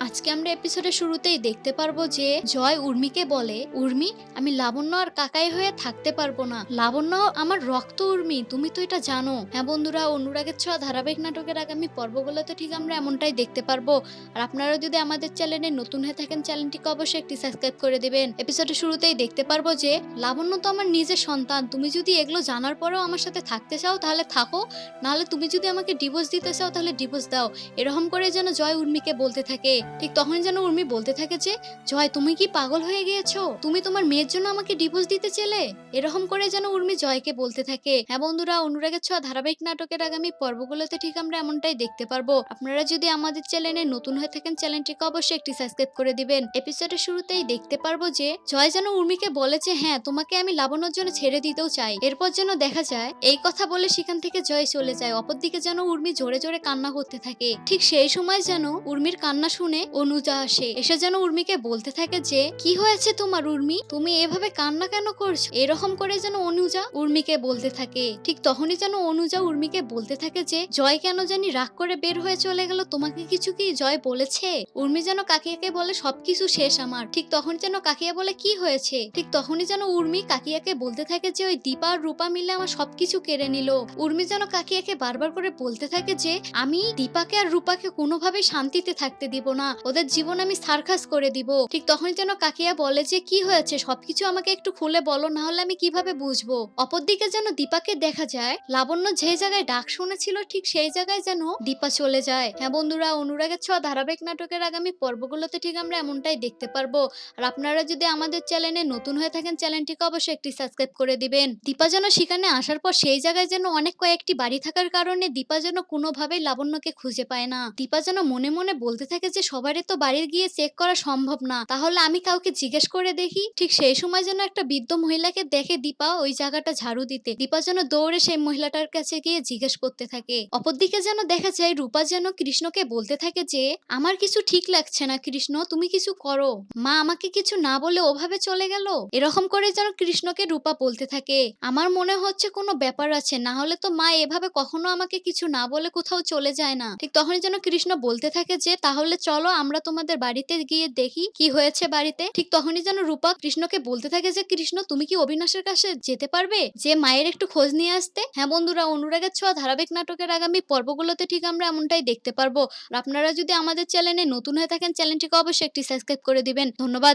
আজকে আমরা এপিসোডের শুরুতেই দেখতে পারবো যে জয় উর্মিকে বলে, উর্মি আমি লাবণ্য আর কাকাই হয়ে থাকতে পারবো না। লাবণ্য আমার রক্ত উর্মি, তুমি তো এটা জানো। হ্যাঁ বন্ধুরা, অনুরাগের ছোঁয়া ধারাবাহিক নাটকের আগামী পর্বগুলোতে ঠিক আমরা এমনটাই দেখতে পারবো। আর আপনারা যদি আমাদের চ্যানেলে নতুন হয়ে থাকেন, চ্যানেলটিকে অবশ্যই একটি সাবস্ক্রাইব করে দিবেন। এপিসোডের শুরুতেই দেখতে পারবো যে লাবণ্য তো আমার নিজের সন্তান, তুমি যদি এগুলো জানার পরেও আমার সাথে থাকতে চাও তাহলে থাকো, নাহলে তুমি যদি আমাকে ডিভোর্স দিতে চাও তাহলে ডিভোর্স দাও। এরকম করে যেন জয় উর্মিকে বলতে থাকে। ঠিক তখনই যেন উর্মি বলতে থাকে যে জয় তুমি কি পাগল হয়ে গিয়েছো, তুমি তোমার মেয়ের জন্য আমাকে ডিভোর্স দিতে চেলে। এরকম করে যেন উর্মি জয়কে বলতে থাকে। হ্যাঁ বন্ধুরা, অনুরাগের ছোঁয়া ধারাবাহিক নাটকের আগামী পর্বগুলোতে ঠিক আমরা এমনটাই দেখতে পারবো। আপনারা যদি আমাদের চ্যানেলে নতুন হয়ে থাকেন, চ্যানেলটিকে অবশ্যই একটি সাবস্ক্রাইব করে দিবেন। এপিসোডের শুরুতেই দেখতে পারবো যে জয় যেন উর্মিকে বলেছে হ্যাঁ তোমাকে আমি লাবণ্যর জন্য ছেড়ে দিতেও চাই। এরপর যেন দেখা যায় এই কথা বলে সেখান থেকে জয় চলে যায়। অপরদিকে যেন উর্মি জোরে জোরে কান্না করতে থাকে। ঠিক সেই সময় যেন উর্মির কান্না শুনে অনুজা আসে, এসে যেন উর্মিকে বলতে থাকে যে কি হয়েছে তোমার উর্মি, তুমি এভাবে কান্না কেন করছো। এরকম করে যেন অনুজা উর্মিকে বলতে থাকে। ঠিক তখনই যেন অনুজা উর্মিকে বলতে থাকে যে জয় কেন জানি রাগ করে বের হয়ে চলে গেল, তোমাকে কিছু কি জয় বলেছে। উর্মি যেন কাকিয়াকে বলে সবকিছু শেষ আমার। ঠিক তখন যেন কাকিয়া বলে কি হয়েছে। ঠিক তখনই যেন উর্মি কাকিয়াকে বলতে থাকে যে ওই দীপা আর রূপা মিলে আমার সবকিছু কেড়ে নিল। উর্মি যেন কাকিয়াকে বারবার করে বলতে থাকে যে আমি দীপাকে আর রূপাকে কোনোভাবে শান্তিতে থাকতে দিব না, ওদের জীবন আমি সার্কাস করে দিব। ঠিক তখন যেন কাকিয়া বলে যে কি হয়েছে সবকিছু আমাকে একটু খুলে বলো, না হলে আমি কিভাবে বুঝবো। অপরদিকে যেন দীপাকে দেখা যায় লাবণ্য যে জায়গায় ডাক শুনেছিল ঠিক সেই জায়গায় যেন দীপা চলে যায়। হ্যাঁ বন্ধুরা, অনুরাগের ছোঁয়া ধারাবাহিক নাটকের আগামী পর্বগুলোতে ঠিক আমরা এমনটাই দেখতে পারবো। আর আপনারা যদি আমাদের চ্যানেলে নতুন হয়ে থাকেন, চ্যানেলটিকে অবশ্যই একটি সাবস্ক্রাইব করে দিবেন। দীপা যেন সেখানে আসার পর সেই জায়গায় যেন অনেক কয়েকটি বাড়ি থাকার কারণে দীপা যেন কোনোভাবেই লাবণ্যকে খুঁজে পায় না। দীপা যেন মনে মনে বলতে থাকে যে সবারই তো বাড়ি গিয়ে চেক করা সম্ভব না, তাহলে আমি কাউকে জিজ্ঞেস করে দেখি। ঠিক সেই সময় যেন একটা বৃদ্ধ মহিলাকে দেখে দীপা ওই জায়গাটা ঝাড়ু দিতে। দীপা যেন দৌড়ে সেই মহিলাটার কাছে গিয়ে জিজ্ঞেস করতে থাকে। অপরদিকে যেন দেখা যায় রূপা যেন কৃষ্ণকে বলতে থাকে যে আমার কিছু ঠিক লাগছে না কৃষ্ণ, তুমি কিছু করো। মা আমাকে কিছু না বলে ওভাবে চলে গেল। এরকম করে যেন কৃষ্ণকে রূপা বলতে থাকে আমার মনে হচ্ছে কোনো ব্যাপার আছে, না হলে তো মা এভাবে কখনো আমাকে কিছু না বলে কোথাও চলে যায় না। ঠিক তখনই যেন কৃষ্ণ বলতে থাকে যে তাহলে চলো আমরা তোমাদের বাড়িতে গিয়ে দেখি কি হয়েছে বাড়িতে। ঠিক তখনই যেন রূপা কৃষ্ণকে বলতে থাকে যে কৃষ্ণ তুমি কি অবিনাশের কাছে যেতে পারবে, যে মায়ের একটু খোঁজ নিয়ে আসতে। হ্যাঁ বন্ধুরা, অনুরাগের ছোঁয়া ধারাবাহিক নাটকের আগামী পর্বগুলোতে ঠিক আমরা এমনটাই দেখতে পারবো। আর আপনারা যদি আমাদের চ্যানেলে নতুন হয়ে থাকেন, চ্যানেলটিকে অবশ্যই একটি সাবস্ক্রাইব করে দিবেন। ধন্যবাদ।